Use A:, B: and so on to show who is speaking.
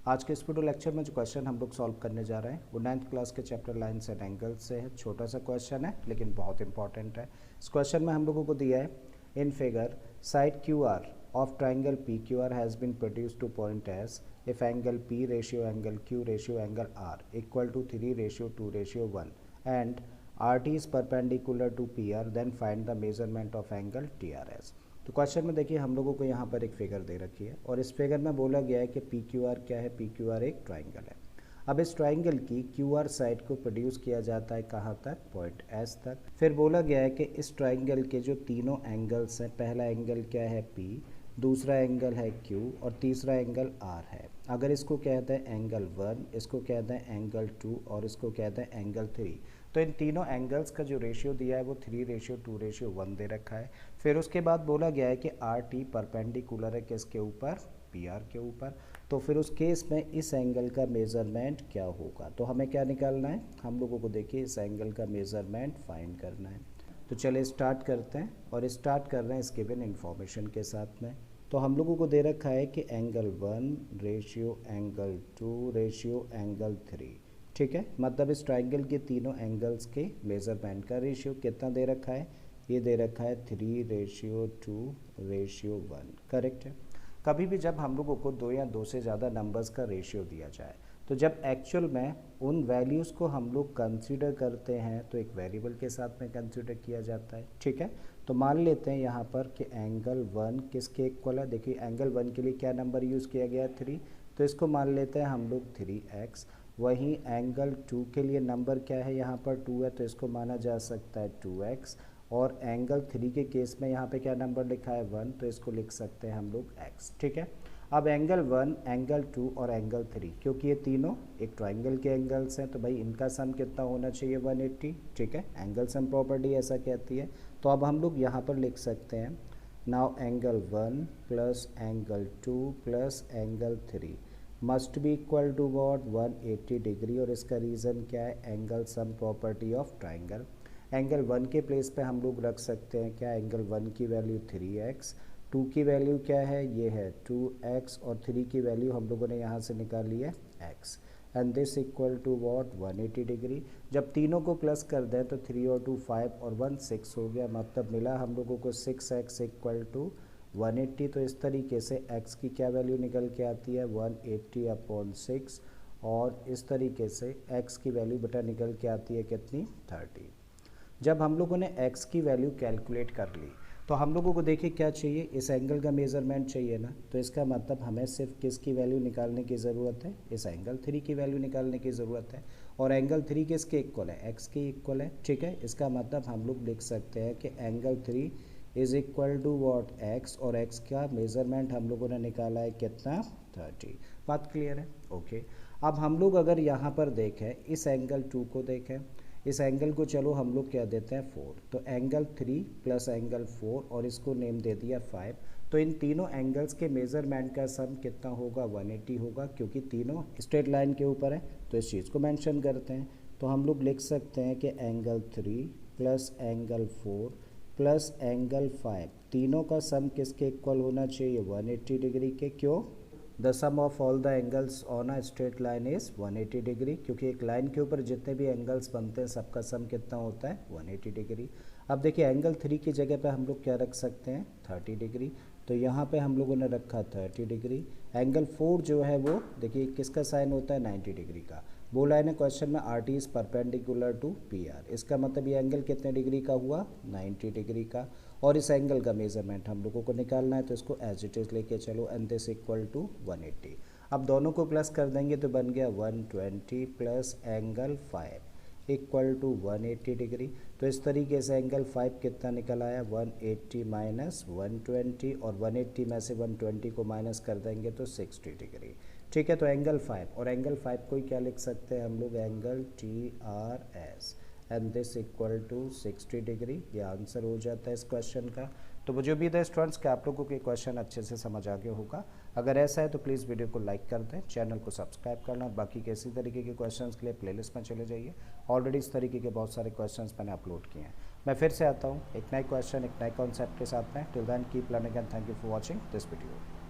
A: आज के इस वीडियो लेक्चर में जो क्वेश्चन हम लोग सॉल्व करने जा रहे हैं वो 9th क्लास के चैप्टर लाइन्स एंड एंगल्स से है। छोटा सा क्वेश्चन है लेकिन बहुत इंपॉर्टेंट है। इस क्वेश्चन में हम लोगों को दिया है in figure side Q R of triangle P Q R has been produce to point S if angle P ratio angle Q ratio angle R equal to 3:2:1 and R T is perpendicular to P R then find the measurement of angle T R S. तो question में देखिए हम लोगों को यहाँ पर एक figure दे रखी है और इस फिगर में बोला गया है कि पी क्यू आर क्या है। पी क्यू आर एक ट्राइंगल है। अब इस ट्राइंगल की क्यू आर साइड को प्रोड्यूस किया जाता है कहाँ तक, पॉइंट एस तक। फिर बोला गया है कि इस ट्राइंगल के जो तीनों एंगल्स हैं, पहला एंगल क्या है पी, दूसरा एंगल है क्यू और तीसरा एंगल आर है। अगर इसको कहते हैं एंगल 1, इसको कहते हैं एंगल 2 और इसको कहते हैं एंगल 3, तो इन तीनों एंगल्स का जो रेशियो दिया है वो 3:2:1 दे रखा है। फिर उसके बाद बोला गया है कि आर टी परपेंडिकुलर है किसके ऊपर, पी आर के ऊपर। तो फिर उस केस में इस एंगल का मेज़रमेंट क्या होगा, तो हमें क्या निकालना है, हम लोगों को देखिए इस एंगल का मेज़रमेंट फाइंड करना है। तो चलिए स्टार्ट करते हैं और स्टार्ट कर रहे हैं इस गिवन इन्फॉर्मेशन के साथ में। तो हम लोगों को दे रखा है कि angle 1 ratio angle 2 ratio angle 3, ठीक है। मतलब इस ट्राइंगल के तीनों एंगल्स के मेज़रमेंट का रेशियो कितना दे रखा है, ये दे रखा है 3:2:1, करेक्ट है। कभी भी जब हम लोगों को 2 या 2 से ज़्यादा नंबर्स का रेशियो दिया जाए तो जब एक्चुअल में उन वैल्यूज़ को हम लोग कंसीडर करते हैं तो एक वेरिएबल के साथ में कंसीडर किया जाता है, ठीक है। तो मान लेते हैं यहाँ पर कि एंगल 1 किसके इक्वल है। देखिए एंगल 1 के लिए क्या नंबर यूज़ किया गया है 3, तो इसको मान लेते हैं हम लोग 3x। वहीं एंगल 2 के लिए नंबर क्या है, यहाँ पर 2 है तो इसको माना जा सकता है 2x। और एंगल 3 के केस में यहाँ पे क्या नंबर लिखा है 1, तो इसको लिख सकते हैं हम लोग x, ठीक है। अब एंगल 1, एंगल 2 और एंगल 3, क्योंकि ये तीनों एक ट्राइंगल के एंगल्स हैं तो भाई इनका सम कितना होना चाहिए 180, ठीक है। एंगल सम प्रॉपर्टी ऐसा कहती है। तो अब हम लोग यहाँ पर लिख सकते हैं now angle 1 plus angle 2 plus angle 3 must be equal to what 180 degree. और इसका रीज़न क्या है, angle sum property of triangle. Angle 1 के प्लेस पे हम लोग रख सकते हैं क्या, एंगल 1 की वैल्यू 3x, 2 की वैल्यू क्या है, ये है 2x और 3 की वैल्यू हम लोगों ने यहाँ से निकाली है x and this equal to what 180 degree. जब तीनों को प्लस कर दें तो 3 और 2 5 और 1 6 हो गया, मतलब मिला हम लोगों को 6x इक्वल टू 180। तो इस तरीके से x की क्या वैल्यू निकल के आती है 180/6 और इस तरीके से x की वैल्यू बेटा निकल के आती है कितनी 30। जब हम लोगों ने x की वैल्यू कैलकुलेट कर ली तो हम लोगों को देखिए क्या चाहिए, इस एंगल का मेज़रमेंट चाहिए ना। तो इसका मतलब हमें सिर्फ किसकी वैल्यू निकालने की ज़रूरत है, इस एंगल 3 की वैल्यू निकालने की ज़रूरत है। और एंगल 3 किसके इक्वल है, x के इक्वल है, ठीक है। इसका मतलब हम लोग लिख सकते हैं कि angle 3 is equal to what x, और x का मेज़रमेंट हम लोगों ने निकाला है कितना 30। बात क्लियर है, ओके। अब हम लोग अगर यहाँ पर देखें इस एंगल 2 को देखें, इस एंगल को चलो हम लोग क्या देते हैं 4, तो एंगल 3 प्लस एंगल 4 और इसको नेम दे दिया 5। तो इन तीनों एंगल्स के मेज़रमेंट का सम कितना होगा 180 होगा, क्योंकि तीनों स्ट्रेट लाइन के ऊपर है तो इस चीज़ को मेंशन करते हैं। तो हम लोग लिख सकते हैं कि angle 3 plus angle 4 plus angle 5 तीनों का सम किसके इक्वल होना चाहिए 180 डिग्री के। क्यों, the sum of all the angles on a straight line is 180 degree, क्योंकि एक लाइन के ऊपर जितने भी एंगल्स बनते हैं सबका सम कितना होता है 180 डिग्री। अब देखिए एंगल 3 की जगह पे हम लोग क्या रख सकते हैं 30 डिग्री, तो यहाँ पे हम लोगों ने रखा 30 डिग्री। एंगल 4 जो है वो देखिए किसका साइन होता है 90 डिग्री का। बोला है ना क्वेश्चन में R T is perpendicular to P R, इसका मतलब ये एंगल कितने डिग्री का हुआ 90 डिग्री का। और इस एंगल का मेज़रमेंट हम लोगों को निकालना है तो इसको एज इट इज़ लेके चलो एंड दिस इक्वल टू 180। अब दोनों को प्लस कर देंगे तो बन गया 120 plus angle 5 equal to 180 degree. तो इस तरीके से एंगल 5 कितना निकल आया 180 माइनस 120, और 180 में से 120 को माइनस कर देंगे तो 60 डिग्री, ठीक है। तो एंगल 5 और एंगल 5 को ही क्या लिख सकते हैं हम लोग, angle TRS and this equal to 60 degree. ये आंसर हो जाता है इस क्वेश्चन का। तो मुझे उम्मीद है स्टूडेंट्स कि आप लोगों को ये क्वेश्चन अच्छे से समझ आ गया होगा। अगर ऐसा है तो प्लीज़ वीडियो को लाइक कर दें, चैनल को सब्सक्राइब करना, और बाकी के इसी तरीके के क्वेश्चंस के लिए प्लेलिस्ट में चले जाइए। ऑलरेडी इस तरीके के बहुत सारे क्वेश्चंस मैंने अपलोड किए हैं। मैं फिर से आता हूँ एक नए क्वेश्चन एक नए कॉन्सेप्ट के साथ में। Till then keep learning and thank you for watching this video.